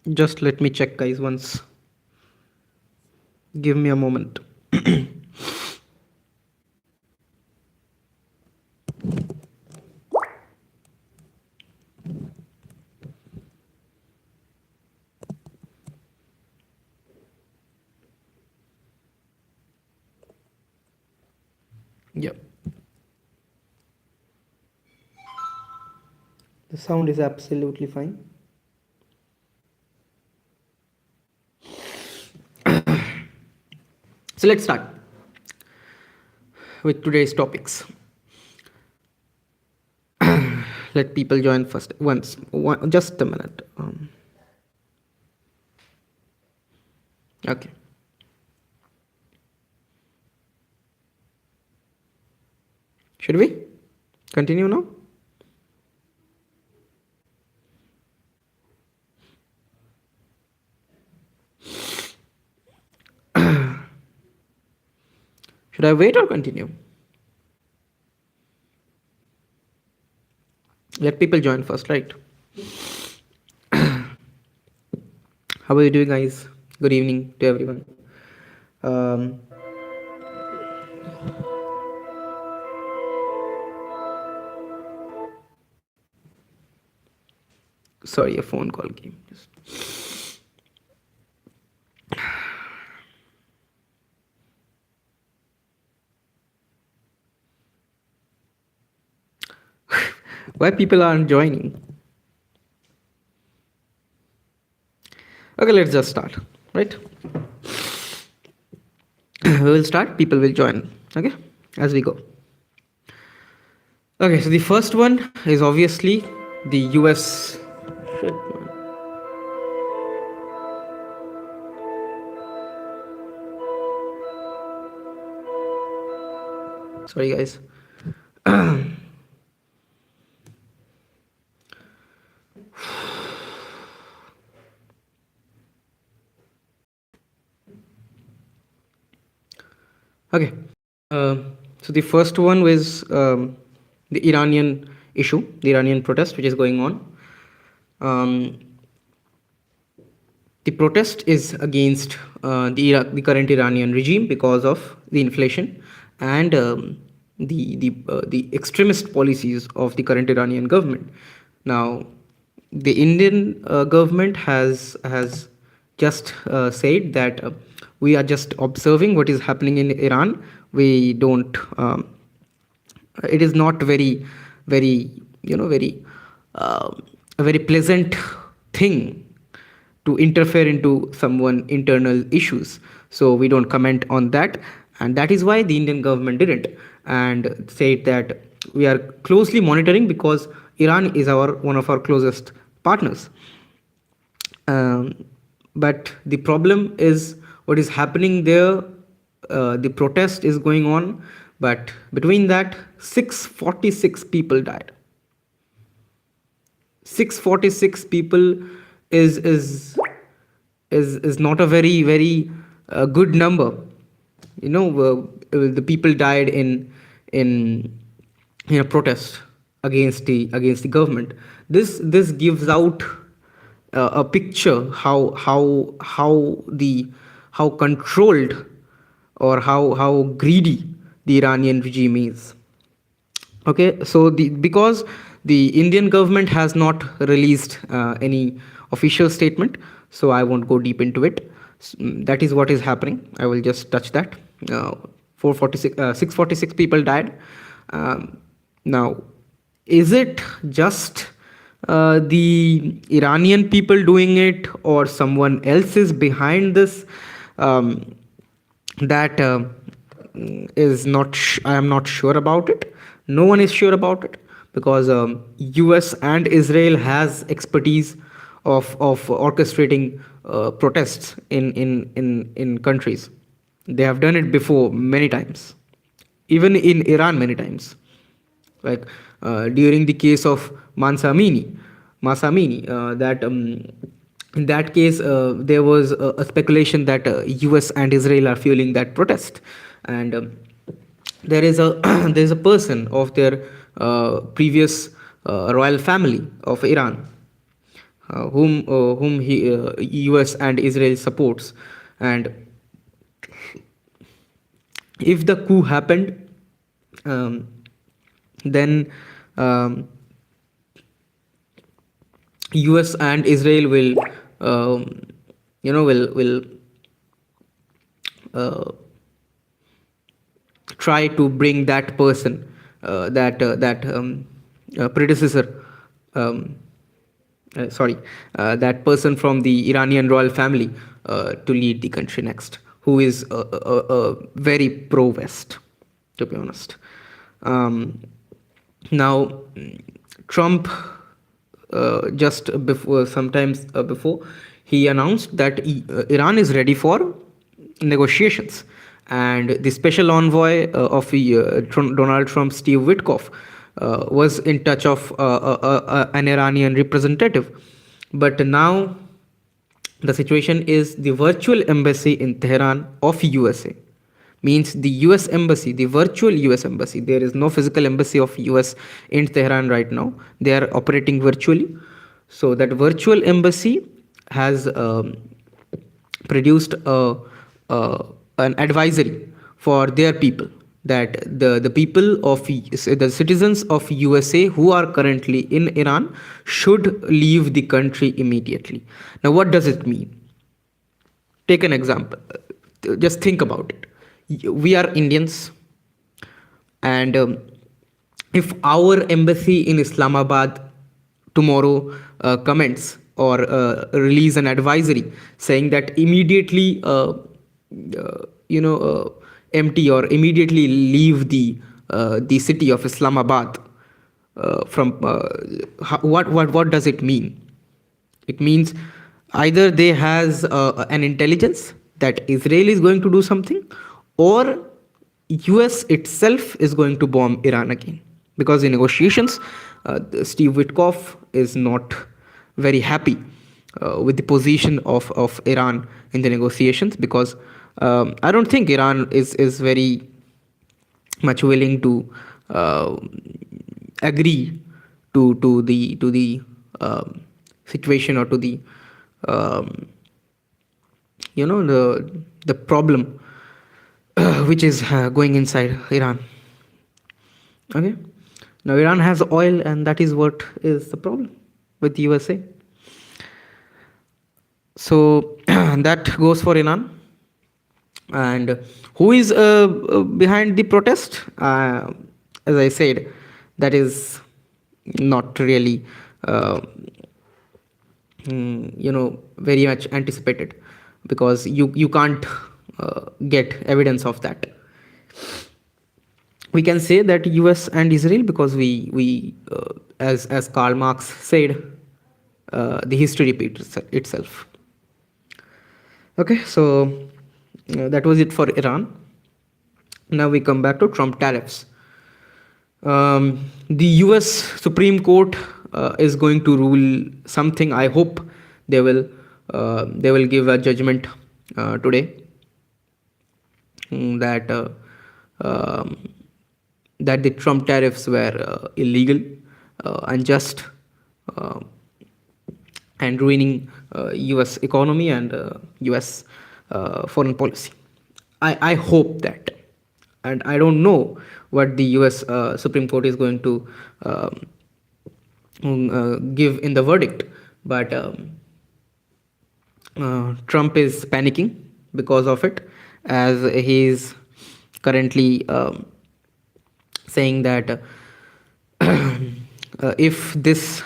Just let me check, guys, once. Give me a moment. Yep. The sound is absolutely fine. So let's start with today's topics. Let people join first. Just a minute. Okay. Should we continue now? Should I wait or continue? Let people join first, right? How are you doing, guys? Good evening to everyone. Um, Sorry, a phone call came. Why people aren't joining? Okay, let's just start, right? We will start, people will join, okay, as we go. Okay, so the first one is obviously the US. Shit, man. Sorry, guys. Okay. So the first one was the Iranian issue, the Iranian protest, which is going on. Um, the protest is against the current Iranian regime because of the inflation and the extremist policies of the current Iranian government. Now, the Indian government has just said that we are just observing what is happening in Iran. We don't. It is not very very a very pleasant thing to interfere into someone internal issues, so we don't comment on that, and that is why the Indian government didn't, and said that we are closely monitoring because Iran is our one of our closest partners. But the problem is what is happening there. The protest is going on, but between that 646 people died. 646 people is not a very good number. The people died in in a protest against the government. This gives out a picture how controlled or how greedy the Iranian regime is. Okay, so because the Indian government has not released any official statement, so I won't go deep into it. That is what is happening. I will just touch that. 646 people died. Now, is it just the Iranian people doing it, or someone else is behind this? That is not. I am not sure about it. No one is sure about it because U.S. and Israel has expertise of orchestrating protests in countries. They have done it before many times, even in Iran many times, like during the case of Masamini, that in that case there was a speculation that US and Israel are fueling that protest, and there is a there is a person of their previous royal family of Iran whom US and Israel supports. And if the coup happened, um, then um, US and Israel will will uh, try to bring that person, that predecessor, um, sorry, that person from the Iranian royal family, to lead the country next, who is very pro-West, to be honest. Um, Now, Trump, just before, sometimes before, he announced that Iran is ready for negotiations, and the special envoy of Donald Trump, Steve Witkoff, was in touch of an Iranian representative. But now the situation is the virtual embassy in Tehran of USA, means the US embassy, the virtual US embassy. There is no physical embassy of US in Tehran right now. They are operating virtually. So that virtual embassy has produced an advisory for their people, that the people of the citizens of USA who are currently in Iran should leave the country immediately. Now, what does it mean? Take an example. Just think about it. We are Indians, and if our embassy in Islamabad tomorrow comments or release an advisory saying that immediately you know empty or immediately leave the city of Islamabad, from what does it mean? It means either they has an intelligence that Israel is going to do something, or US itself is going to bomb Iran again. Because in negotiations, Steve Witkoff is not very happy with the position of Iran in the negotiations, because I don't think Iran is very much willing to uh, agree to the situation, or to the um, the problem which is going inside Iran. Okay, now Iran has oil, and that is what is the problem with USA. So that goes for Iran. And who is behind the protest? As I said, that is not really uh, very much anticipated, because you can't get evidence of that. We can say that US and Israel, because we as Karl Marx said, the history repeats itself. Okay, so that was it for Iran. Now we come back to Trump tariffs. The US Supreme Court is going to rule something. I hope they will give a judgment today, that um, that the Trump tariffs were illegal, unjust, uh, and ruining US economy and US foreign policy. I hope that. And I don't know what the US Supreme Court is going to give in the verdict, but Trump is panicking because of it, as he is currently saying that if this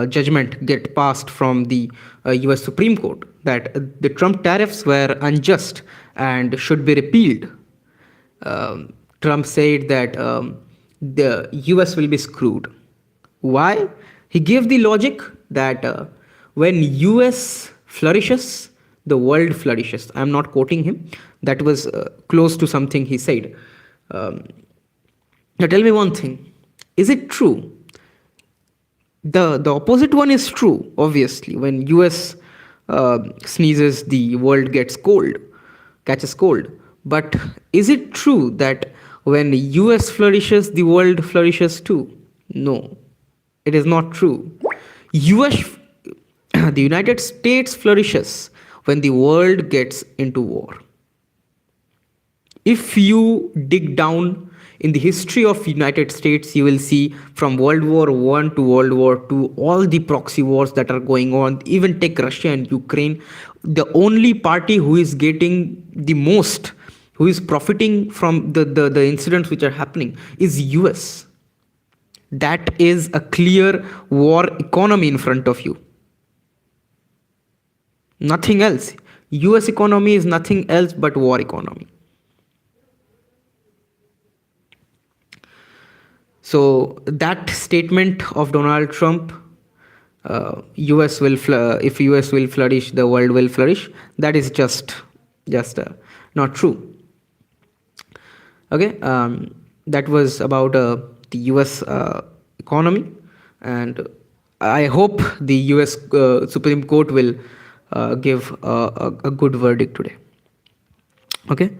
judgment get passed from the US Supreme Court, that the Trump tariffs were unjust and should be repealed, Trump said that the US will be screwed. Why? He gave the logic that when US flourishes, the world flourishes. I'm not quoting him. That was close to something he said. Um, Now tell me one thing. Is it true? The opposite one is true, obviously. When US sneezes, the world gets cold, catches cold. But is it true that when US flourishes, the world flourishes too? No, it is not true. US the United States flourishes when the world gets into war. If you dig down in the history of United States, you will see from World War One to World War Two, all the proxy wars that are going on. Even take Russia and Ukraine, the only party who is getting the most, who is profiting from the incidents which are happening, is US. That is a clear war economy in front of you. Nothing else. US economy is nothing else but war economy. So that statement of Donald Trump, US will if US will flourish, the world will flourish. That is just not true. Okay, that was about the US economy, and I hope the US Supreme Court will give a good verdict today. Okay.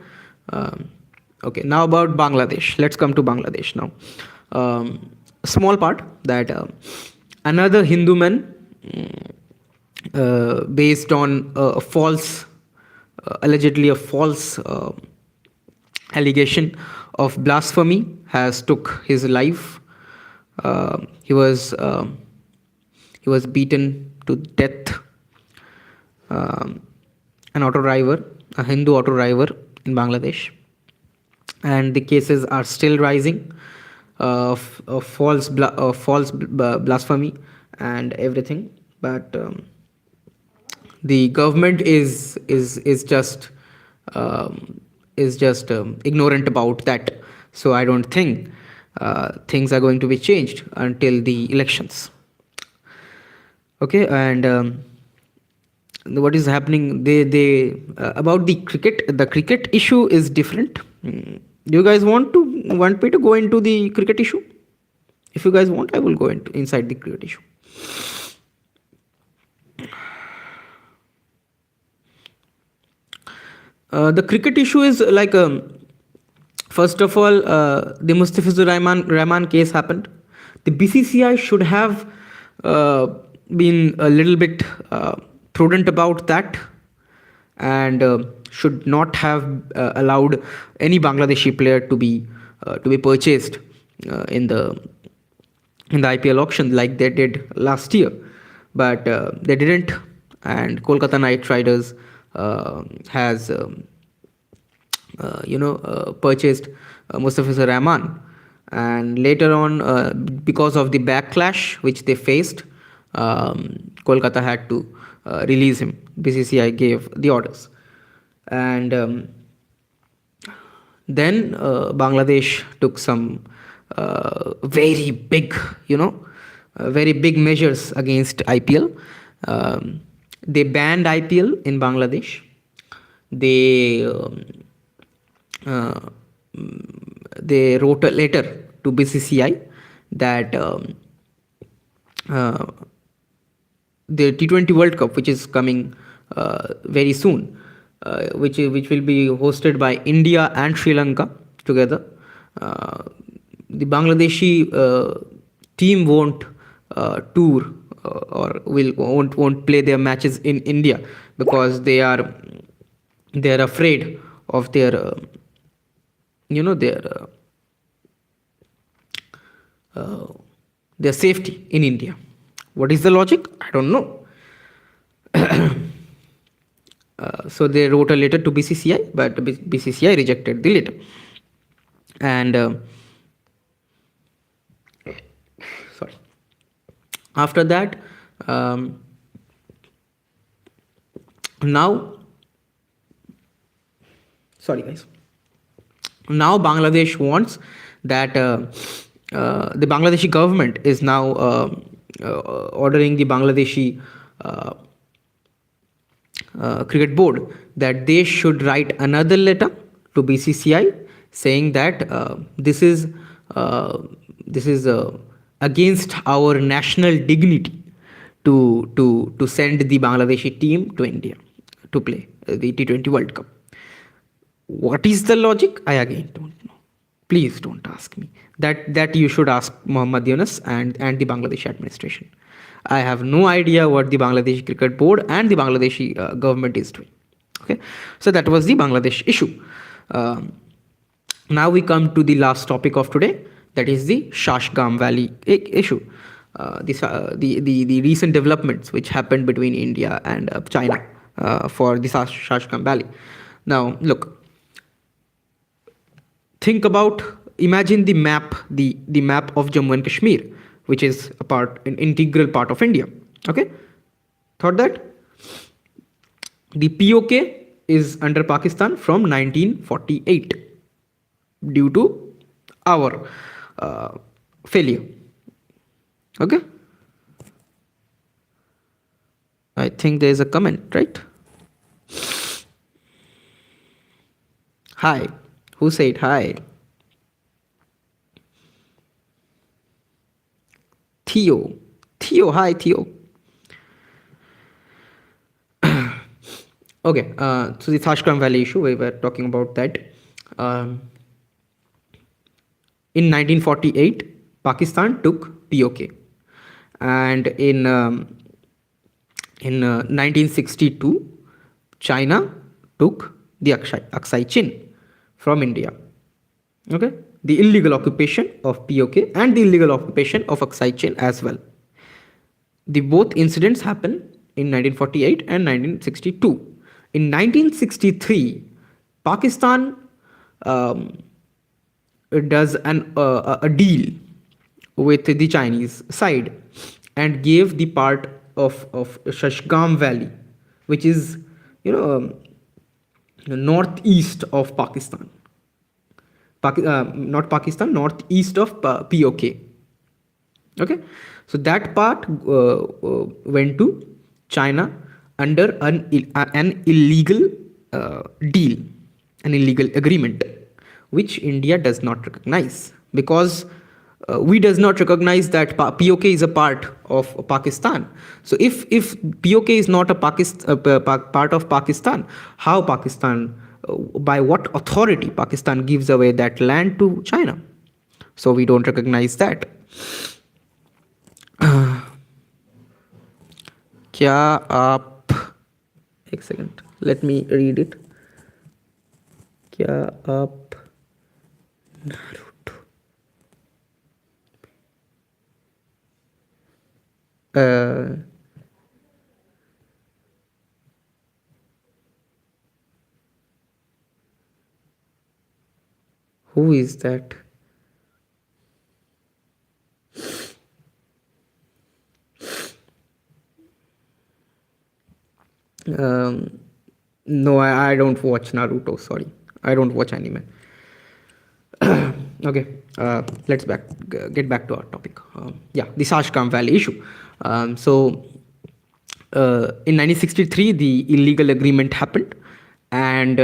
Okay, now about Bangladesh. Let's come to Bangladesh now. Small part that another Hindu man, based on a false, allegedly a false allegation of blasphemy, has took his life. He was beaten to death. An auto driver, a Hindu auto driver in Bangladesh, and the cases are still rising of false blasphemy and everything. But the government is just ignorant about that. So I don't think things are going to be changed until the elections. Okay, and what is happening? They about the cricket. The cricket issue is different. Do you guys want me to go into the cricket issue? If you guys want, I will go inside the cricket issue. The cricket issue is like, first of all, the Mustafizur Rahman case happened. The BCCI should have been a little bit prudent about that, and should not have allowed any Bangladeshi player to be purchased in the IPL auction like they did last year. But they didn't, and Kolkata Knight Riders has purchased Mustafizur Rahman, and later on, because of the backlash which they faced, Kolkata had to release him. BCCI gave the orders, and then Bangladesh took some very big measures against IPL. They banned IPL in Bangladesh. They wrote a letter to BCCI that the T20 World Cup, which is coming very soon, which will be hosted by India and Sri Lanka together, the Bangladeshi team won't tour or won't play their matches in India because they are afraid of their safety in India. What is the logic? I don't know. So they wrote a letter to BCCI, but BCCI rejected the letter. And sorry. After that, now Bangladesh wants that the Bangladeshi government is now ordering the Bangladeshi cricket board that they should write another letter to BCCI saying that this is against our national dignity to send the Bangladeshi team to India to play the T20 World Cup. What is the logic? I again don't know. Please don't ask me. That you should ask Muhammad Yunus and the Bangladesh administration. I have no idea what the Bangladeshi Cricket Board and the Bangladeshi government is doing. Okay, so that was the Bangladesh issue. Um, Now we come to the last topic of today, that is the Shashgam Valley issue. The recent developments which happened between India and China for the Shashgam Valley. Now, look, think about, imagine the map of Jammu and Kashmir, which is an integral part of India. Okay, thought that the POK is under Pakistan from 1948 due to our uh, failure. Okay, I think there is a comment, right? Hi, who said hi? Theo. Theo, hi Theo. Okay, so the Thashkam Valley issue, we were talking about that. Um, in 1948, Pakistan took POK, and in 1962, China took the Aksai Chin from India. Okay, the illegal occupation of POK and the illegal occupation of Aksai Chin as well. The both incidents happened in 1948 and 1962. In 1963, Pakistan um, does a deal with the Chinese side and gave the part of Shashgam Valley, which is, you know, northeast of Pakistan. Not Pakistan, northeast of POK. Okay, so that part went to China under an illegal deal, an illegal agreement, which India does not recognize, because we does not recognize that POK is a part of Pakistan. So if POK is not a part of Pakistan, how Pakistan, by what authority Pakistan gives away that land to China? So we don't recognize that. क्या आप, एक second, let me read it. क्या आप Naruto, who is that? No, I don't watch Naruto. Sorry, I don't watch anime. Okay, let's get back to our topic. Yeah, the Sashkam Valley issue. So, in 1963, the illegal agreement happened, and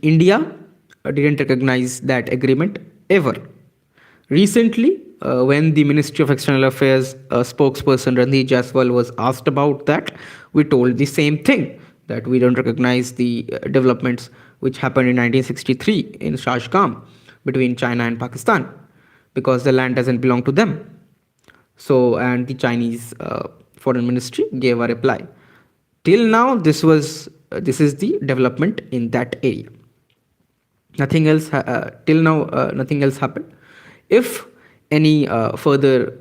India didn't recognize that agreement ever. Recently, when the Ministry of External Affairs spokesperson Randeep Jaiswal was asked about that, we told the same thing, that we don't recognize the developments which happened in 1963 in Shashgam between China and Pakistan, because the land doesn't belong to them. So, and the Chinese foreign ministry gave a reply. Till now, this is the development in that area. Nothing else till now. Nothing else happened. If any further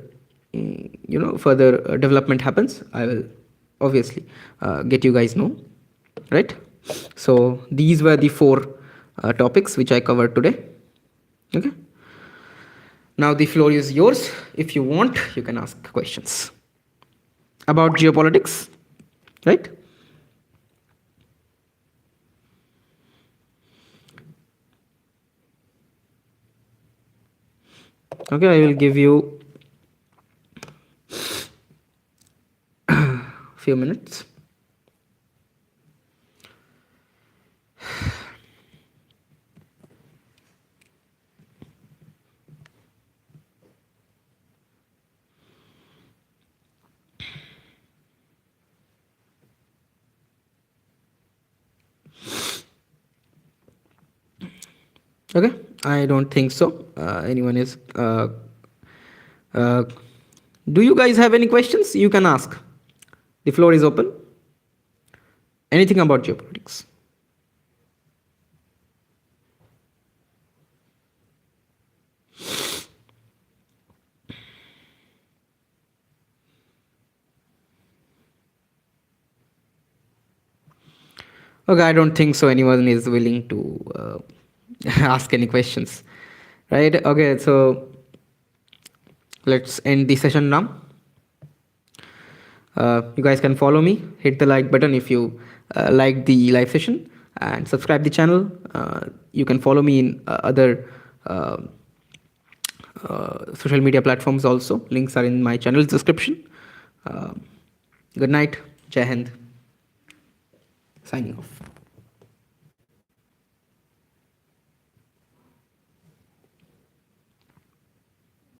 development happens, I will obviously get you guys know, right? So these were the four topics which I covered today. Okay, now the floor is yours. If you want, you can ask questions about geopolitics, right? Okay, I will give you few minutes. Okay, I don't think so. Anyone is Do you guys have any questions? You can ask. The floor is open. Anything about geopolitics? Okay, I don't think so. Anyone is willing to ask any questions, right? Okay, so let's end the session now. You guys can follow me. Hit the like button if you like the live session, and subscribe the channel. You can follow me in other uh, social media platforms also. Links are in my channel's description. Uh, Good night. Jai Hind. Signing off.